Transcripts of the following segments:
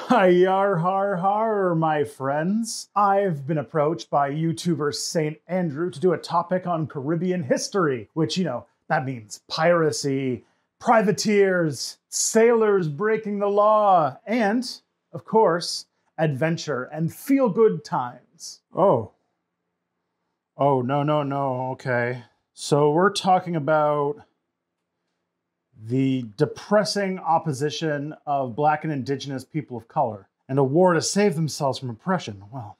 Yar har har, my friends. I've been approached by YouTuber St. Andrew to do a topic on Caribbean history, which, that means piracy, privateers, sailors breaking the law, and, of course, adventure and feel-good times. Oh, no, okay. So we're talking about the depressing opposition of Black and Indigenous people of color and a war to save themselves from oppression. Well,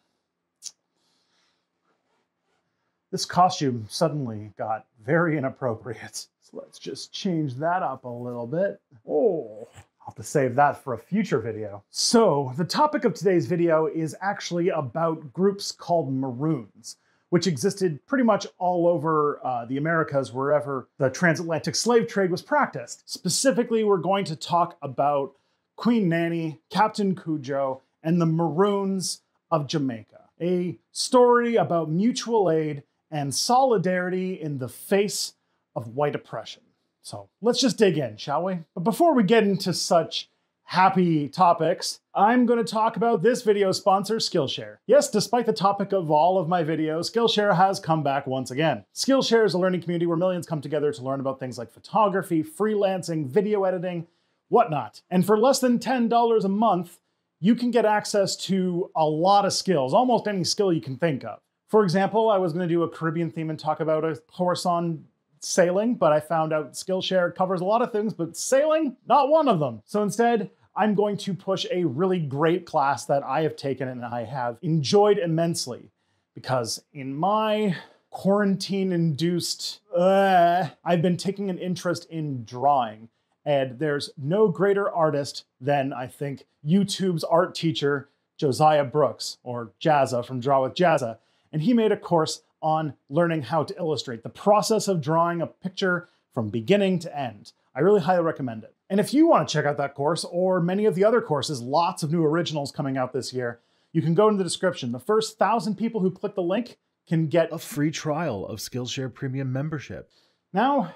this costume suddenly got very inappropriate. So let's just change that up a little bit. Oh, I'll have to save that for a future video. So the topic of today's video is actually about groups called Maroons, which existed pretty much all over the Americas, wherever the transatlantic slave trade was practiced. Specifically, we're going to talk about Queen Nanny, Captain Cudjoe, and the Maroons of Jamaica. A story about mutual aid and solidarity in the face of white oppression. So let's just dig in, shall we? But before we get into such happy topics, I'm going to talk about this video sponsor, Skillshare. Yes, despite the topic of all of my videos, Skillshare has come back once again. Skillshare is a learning community where millions come together to learn about things like photography, freelancing, video editing, whatnot. And for less than $10 a month, you can get access to a lot of skills, almost any skill you can think of. For example, I was going to do a Caribbean theme and talk about a course on sailing, but I found out Skillshare covers a lot of things, but sailing, not one of them. So instead, I'm going to push a really great class that I have taken and I have enjoyed immensely, because in my quarantine-induced, I've been taking an interest in drawing, and there's no greater artist than, I think, YouTube's art teacher, Josiah Brooks, or Jazza from Draw with Jazza, and he made a course on learning how to illustrate, the process of drawing a picture from beginning to end. I really highly recommend it. And if you want to check out that course, or many of the other courses, lots of new originals coming out this year, you can go in the description. The first 1,000 people who click the link can get a free trial of Skillshare Premium membership. Now,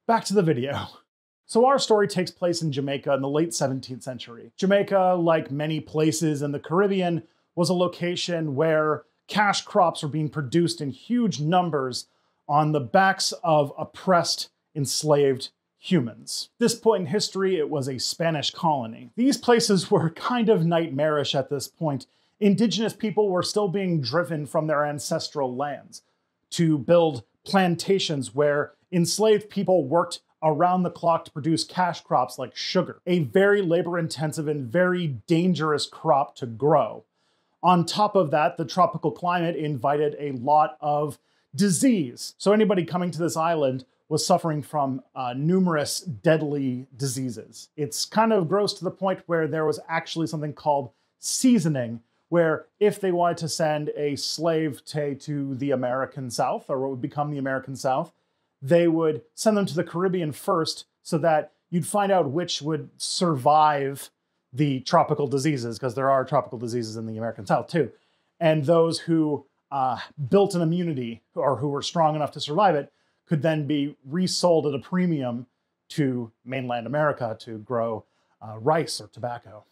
back to the video. So our story takes place in Jamaica in the late 17th century. Jamaica, like many places in the Caribbean, was a location where cash crops were being produced in huge numbers on the backs of oppressed, enslaved humans. At this point in history, it was a Spanish colony. These places were kind of nightmarish at this point. Indigenous people were still being driven from their ancestral lands to build plantations where enslaved people worked around the clock to produce cash crops like sugar, a very labor-intensive and very dangerous crop to grow. On top of that, the tropical climate invited a lot of disease. So anybody coming to this island was suffering from numerous deadly diseases. It's kind of gross to the point where there was actually something called seasoning, where if they wanted to send a slave to the American South, or what would become the American South, they would send them to the Caribbean first so that you'd find out which would survive the tropical diseases, because there are tropical diseases in the American South too. And those who built an immunity, or who were strong enough to survive it, could then be resold at a premium to mainland America to grow rice or tobacco.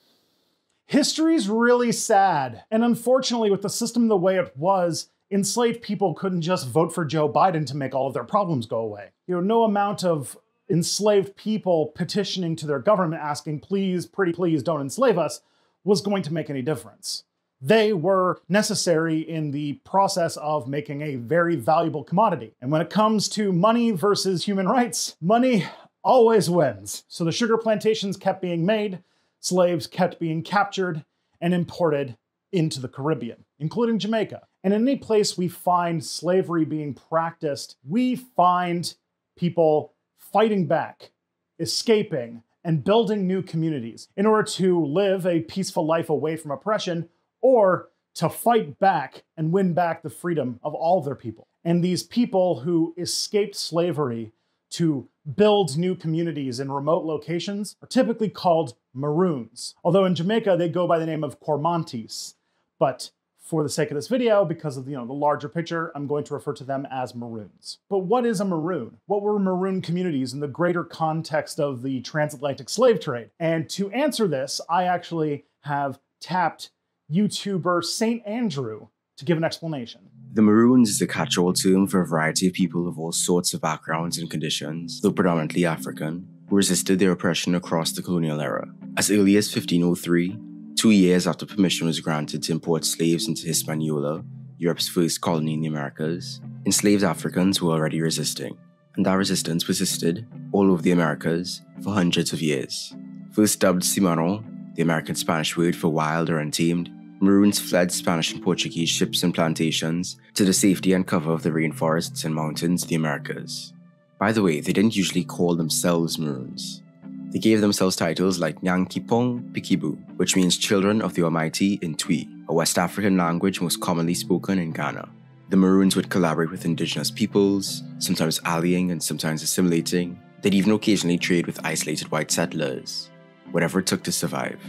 History's really sad. And unfortunately, with the system the way it was, enslaved people couldn't just vote for Joe Biden to make all of their problems go away. No amount of enslaved people petitioning to their government asking, please, pretty please, don't enslave us, was going to make any difference. They were necessary in the process of making a very valuable commodity. And when it comes to money versus human rights, money always wins. So the sugar plantations kept being made, slaves kept being captured and imported into the Caribbean, including Jamaica. And in any place we find slavery being practiced, we find people fighting back, escaping, and building new communities in order to live a peaceful life away from oppression, or to fight back and win back the freedom of all of their people. And these people who escaped slavery to build new communities in remote locations are typically called Maroons. Although in Jamaica, they go by the name of Cormontes. But for the sake of this video, because of the larger picture, I'm going to refer to them as Maroons. But what is a Maroon? What were Maroon communities in the greater context of the transatlantic slave trade? And to answer this, I actually have tapped YouTuber St. Andrew to give an explanation. The Maroons is a catch-all term for a variety of people of all sorts of backgrounds and conditions, though predominantly African, who resisted their oppression across the colonial era. As early as 1503, 2 years after permission was granted to import slaves into Hispaniola, Europe's first colony in the Americas, enslaved Africans were already resisting, and that resistance persisted all over the Americas for hundreds of years. First dubbed cimarron, the American Spanish word for wild or untamed, Maroons fled Spanish and Portuguese ships and plantations to the safety and cover of the rainforests and mountains of the Americas. By the way, they didn't usually call themselves Maroons. They gave themselves titles like Nyankipong Pikibu, which means Children of the Almighty in Twi, a West African language most commonly spoken in Ghana. The Maroons would collaborate with indigenous peoples, sometimes allying and sometimes assimilating. They'd even occasionally trade with isolated white settlers, whatever it took to survive.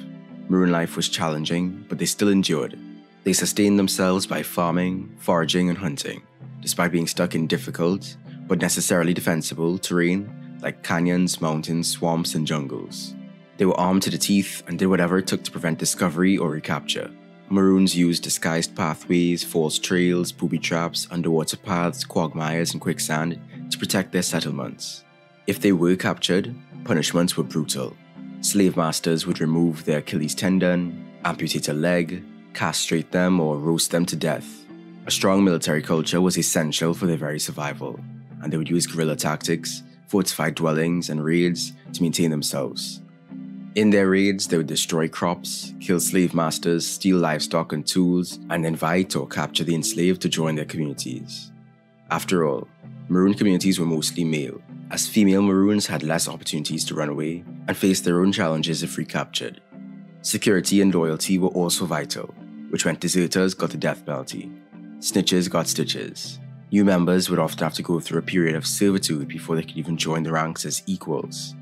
Maroon life was challenging, but they still endured. They sustained themselves by farming, foraging, and hunting, despite being stuck in difficult, but necessarily defensible terrain like canyons, mountains, swamps, and jungles. They were armed to the teeth and did whatever it took to prevent discovery or recapture. Maroons used disguised pathways, false trails, booby traps, underwater paths, quagmires, and quicksand to protect their settlements. If they were captured, punishments were brutal. Slave masters would remove their Achilles tendon, amputate a leg, castrate them, or roast them to death. A strong military culture was essential for their very survival, and they would use guerrilla tactics, fortified dwellings, and raids to maintain themselves. In their raids, they would destroy crops, kill slave masters, steal livestock and tools, and invite or capture the enslaved to join their communities. After all, Maroon communities were mostly male, as female Maroons had less opportunities to run away and faced their own challenges if recaptured. Security and loyalty were also vital, which meant deserters got the death penalty. Snitches got stitches. New members would often have to go through a period of servitude before they could even join the ranks as equals.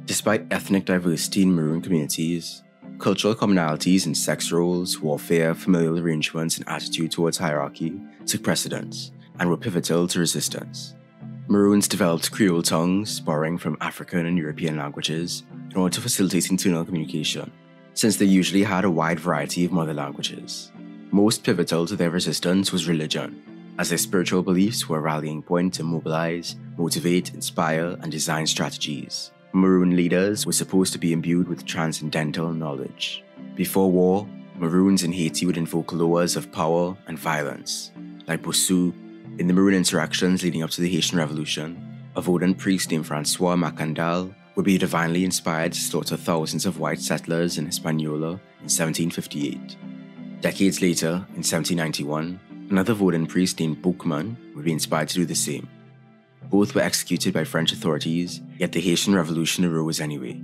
Despite ethnic diversity in Maroon communities, cultural commonalities in sex roles, warfare, familial arrangements, and attitude towards hierarchy took precedence and were pivotal to resistance. Maroons developed Creole tongues, borrowing from African and European languages, in order to facilitate internal communication, since they usually had a wide variety of mother languages. Most pivotal to their resistance was religion, as their spiritual beliefs were a rallying point to mobilize, motivate, inspire, and design strategies. Maroon leaders were supposed to be imbued with transcendental knowledge. Before war, Maroons in Haiti would invoke laws of power and violence, like Bossou. In the Maroon insurrections leading up to the Haitian Revolution, a Vodun priest named Francois Macandal would be divinely inspired to slaughter thousands of white settlers in Hispaniola in 1758. Decades later, in 1791, another Vodun priest named Boukman would be inspired to do the same. Both were executed by French authorities, yet the Haitian Revolution arose anyway.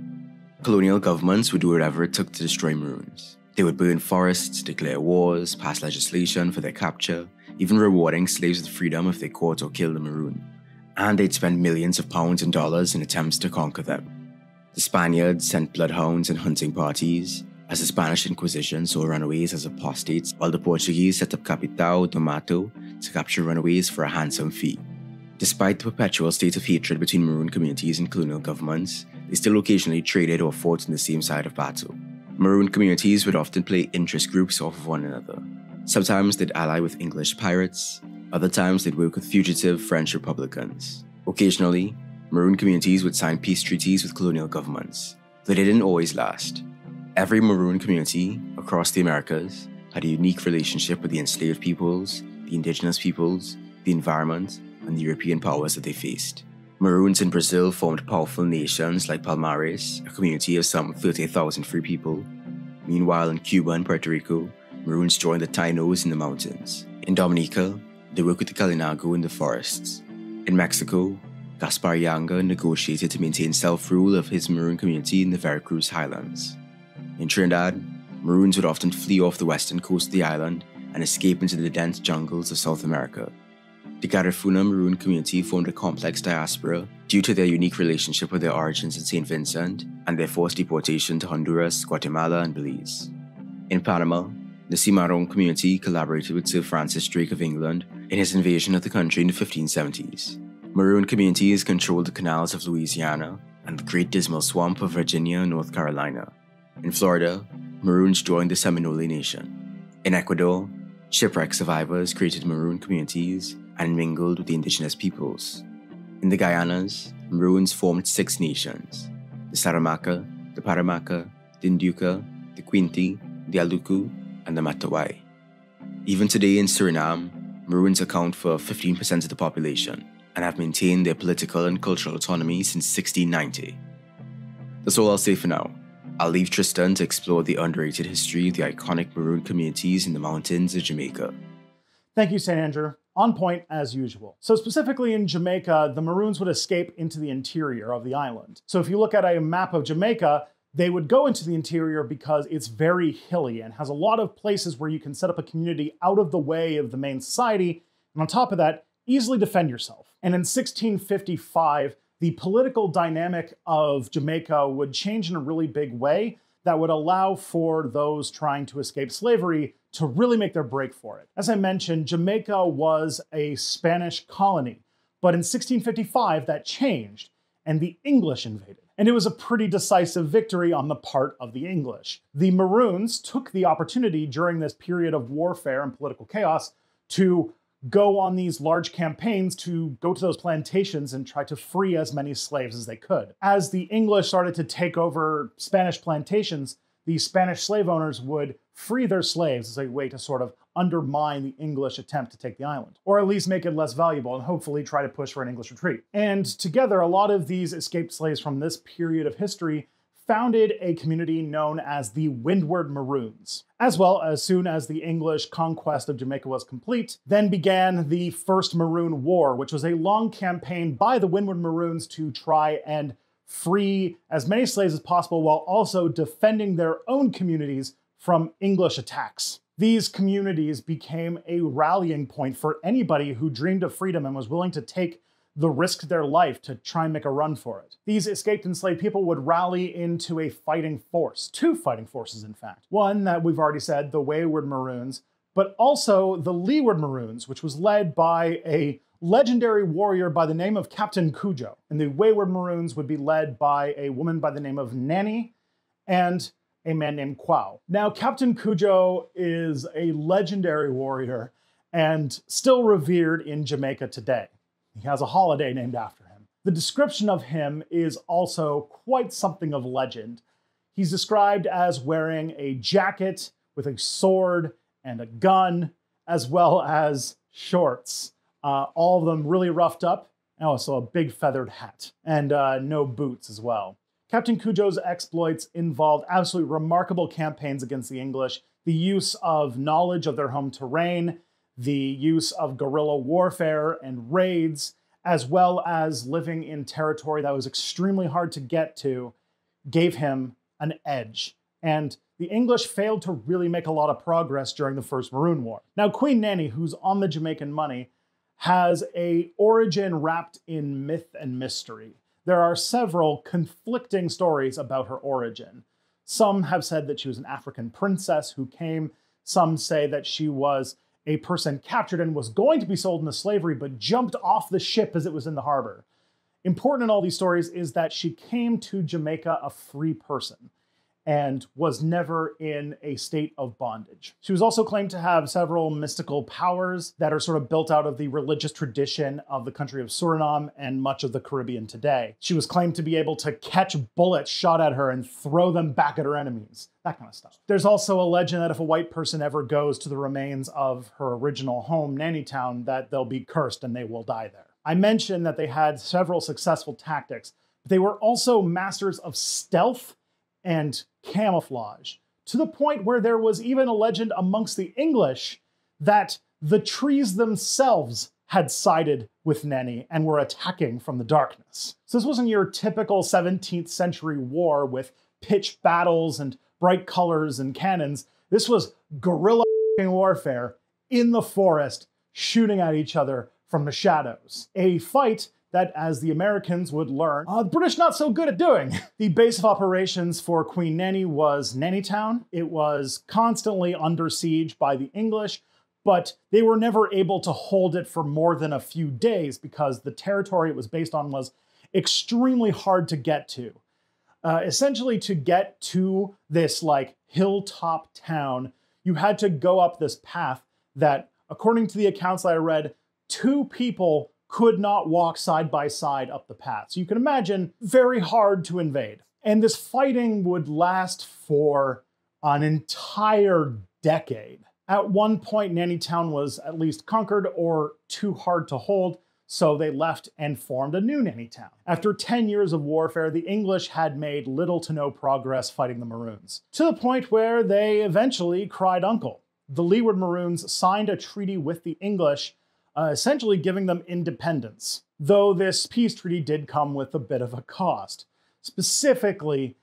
Colonial governments would do whatever it took to destroy Maroons. They would burn forests, declare wars, pass legislation for their capture, even rewarding slaves with freedom if they caught or killed a Maroon. And they'd spend millions of pounds and dollars in attempts to conquer them. The Spaniards sent bloodhounds and hunting parties, as the Spanish Inquisition saw runaways as apostates, while the Portuguese set up Capitão do Mato to capture runaways for a handsome fee. Despite the perpetual state of hatred between Maroon communities and colonial governments, they still occasionally traded or fought on the same side of battle. Maroon communities would often play interest groups off of one another. Sometimes they'd ally with English pirates, other times they'd work with fugitive French Republicans. Occasionally, Maroon communities would sign peace treaties with colonial governments, though they didn't always last. Every Maroon community across the Americas had a unique relationship with the enslaved peoples, the indigenous peoples, the environment, and the European powers that they faced. Maroons in Brazil formed powerful nations like Palmares, a community of some 30,000 free people. Meanwhile, in Cuba and Puerto Rico, Maroons joined the Tainos in the mountains. In Dominica, they worked with the Kalinago in the forests. In Mexico, Gaspar Yanga negotiated to maintain self-rule of his Maroon community in the Veracruz highlands. In Trinidad, Maroons would often flee off the western coast of the island and escape into the dense jungles of South America. The Garifuna Maroon community formed a complex diaspora due to their unique relationship with their origins in St. Vincent and their forced deportation to Honduras, Guatemala, and Belize. In Panama, the Cimarron community collaborated with Sir Francis Drake of England in his invasion of the country in the 1570s. Maroon communities controlled the canals of Louisiana and the Great Dismal Swamp of Virginia and North Carolina. In Florida, Maroons joined the Seminole Nation. In Ecuador, shipwreck survivors created Maroon communities and mingled with the indigenous peoples. In the Guyanas, Maroons formed 6 nations: the Saramacca, the Paramaca, the Nduka, the Quinti, the Aluku, and the Matawai. Even today in Suriname, Maroons account for 15% of the population and have maintained their political and cultural autonomy since 1690. That's all I'll say for now. I'll leave Tristan to explore the underrated history of the iconic Maroon communities in the mountains of Jamaica. Thank you, St. Andrew. On point as usual. So specifically in Jamaica, the Maroons would escape into the interior of the island. So if you look at a map of Jamaica, they would go into the interior because it's very hilly and has a lot of places where you can set up a community out of the way of the main society, and on top of that, easily defend yourself. And in 1655, the political dynamic of Jamaica would change in a really big way that would allow for those trying to escape slavery to really make their break for it. As I mentioned, Jamaica was a Spanish colony, but in 1655 that changed and the English invaded. And it was a pretty decisive victory on the part of the English. The Maroons took the opportunity during this period of warfare and political chaos to go on these large campaigns to go to those plantations and try to free as many slaves as they could. As the English started to take over Spanish plantations, the Spanish slave owners would free their slaves as a way to sort of undermine the English attempt to take the island, or at least make it less valuable and hopefully try to push for an English retreat. And together, a lot of these escaped slaves from this period of history founded a community known as the Windward Maroons. As well, as soon as the English conquest of Jamaica was complete, then began the First Maroon War, which was a long campaign by the Windward Maroons to try and free as many slaves as possible while also defending their own communities from English attacks. These communities became a rallying point for anybody who dreamed of freedom and was willing to take the risk of their life to try and make a run for it. These escaped enslaved people would rally into a fighting force, 2 fighting forces in fact. One that we've already said, the Wayward Maroons, but also the Leeward Maroons, which was led by a legendary warrior by the name of Captain Cudjoe. And the Wayward Maroons would be led by a woman by the name of Nanny and a man named Quao. Now, Captain Cudjoe is a legendary warrior and still revered in Jamaica today. He has a holiday named after him. The description of him is also quite something of legend. He's described as wearing a jacket with a sword and a gun, as well as shorts. All of them really roughed up, and also a big feathered hat, and no boots as well. Captain Cudjoe's exploits involved absolutely remarkable campaigns against the English, the use of knowledge of their home terrain, the use of guerrilla warfare and raids, as well as living in territory that was extremely hard to get to, gave him an edge. And the English failed to really make a lot of progress during the First Maroon War. Now, Queen Nanny, who's on the Jamaican money, has an origin wrapped in myth and mystery. There are several conflicting stories about her origin. Some have said that she was an African princess who came. Some say that she was a person captured and was going to be sold into slavery, but jumped off the ship as it was in the harbor. Important in all these stories is that she came to Jamaica a free person and was never in a state of bondage. She was also claimed to have several mystical powers that are sort of built out of the religious tradition of the country of Suriname and much of the Caribbean today. She was claimed to be able to catch bullets shot at her and throw them back at her enemies, that kind of stuff. There's also a legend that if a white person ever goes to the remains of her original home, Nanny Town, that they'll be cursed and they will die there. I mentioned that they had several successful tactics, but they were also masters of stealth and camouflage, to the point where there was even a legend amongst the English that the trees themselves had sided with Nanny and were attacking from the darkness. So this wasn't your typical 17th century war with pitched battles and bright colors and cannons. This was guerrilla warfare in the forest, shooting at each other from the shadows. A fight that, as the Americans would learn, the British not so good at doing. The base of operations for Queen Nanny was Nanny Town. It was constantly under siege by the English, but they were never able to hold it for more than a few days because the territory it was based on was extremely hard to get to. Essentially, to get to this like hilltop town. You had to go up this path that, according to the accounts that I read, 2 people could not walk side by side up the path. So you can imagine, very hard to invade. And this fighting would last for an entire decade. At one point, Nanny Town was at least conquered or too hard to hold, so they left and formed a new Nanny Town. After 10 years of warfare, the English had made little to no progress fighting the Maroons, to the point where they eventually cried uncle. The Leeward Maroons signed a treaty with the English, essentially giving them independence, though this peace treaty did come with a bit of a cost. Specifically,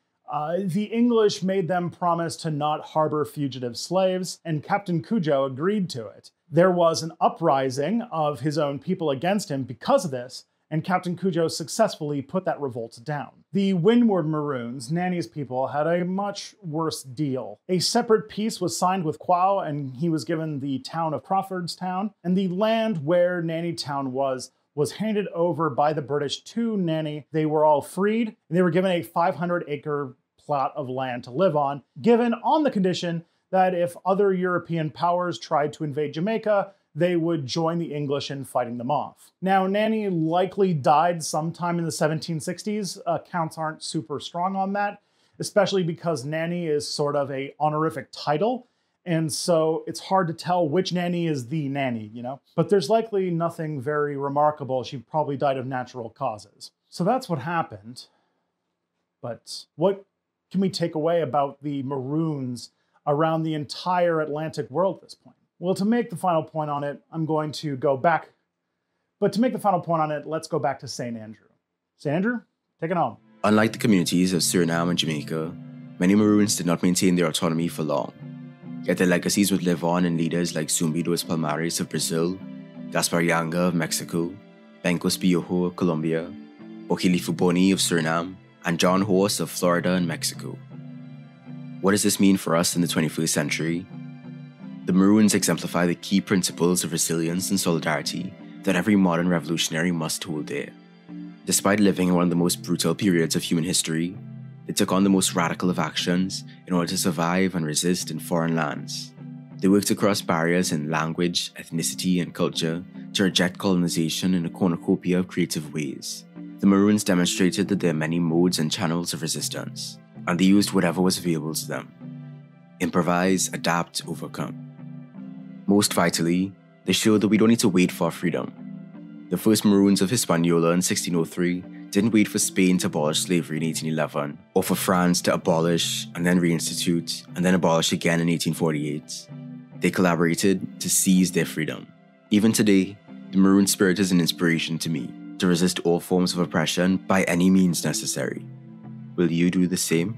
the English made them promise to not harbor fugitive slaves, and Captain Cudjoe agreed to it. There was an uprising of his own people against him because of this, and Captain Cudjoe successfully put that revolt down. The Windward Maroons, Nanny's people, had a much worse deal. A separate peace was signed with Quao, and he was given the town of Crawfordstown, and the land where Nanny Town was handed over by the British to Nanny. They were all freed, and they were given a 500-acre plot of land to live on, given on the condition that if other European powers tried to invade Jamaica, they would join the English in fighting them off. Now, Nanny likely died sometime in the 1760s. Accounts aren't super strong on that, especially because Nanny is sort of a honorific title, and so it's hard to tell which Nanny is the Nanny, you know? But there's likely nothing very remarkable. She probably died of natural causes. So that's what happened. But what can we take away about the Maroons around the entire Atlantic world at this point? Well, to make the final point on it, I'm going to go back. But to make the final point on it, let's go back to St. Andrew. St. Andrew, take it home. Unlike the communities of Suriname and Jamaica, many Maroons did not maintain their autonomy for long. Yet their legacies would live on in leaders like Zumbi dos Palmares of Brazil, Gaspar Yanga of Mexico, Bencos Piojo of Colombia, Bokilifu Boni of Suriname, and John Horse of Florida and Mexico. What does this mean for us in the 21st century? The Maroons exemplify the key principles of resilience and solidarity that every modern revolutionary must hold dear. Despite living in one of the most brutal periods of human history, they took on the most radical of actions in order to survive and resist in foreign lands. They worked across barriers in language, ethnicity, and culture to reject colonization in a cornucopia of creative ways. The Maroons demonstrated that there are many modes and channels of resistance, and they used whatever was available to them. Improvise, adapt, overcome. Most vitally, they showed that we don't need to wait for our freedom. The first Maroons of Hispaniola in 1603 didn't wait for Spain to abolish slavery in 1811, or for France to abolish and then reinstitute and then abolish again in 1848. They collaborated to seize their freedom. Even today, the Maroon spirit is an inspiration to me to resist all forms of oppression by any means necessary. Will you do the same?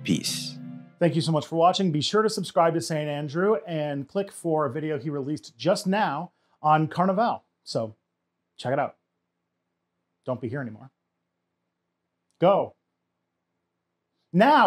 Peace. Thank you so much for watching. Be sure to subscribe to St. Andrew and click for a video he released just now on Carnival. So check it out. Don't be here anymore. Go. Now!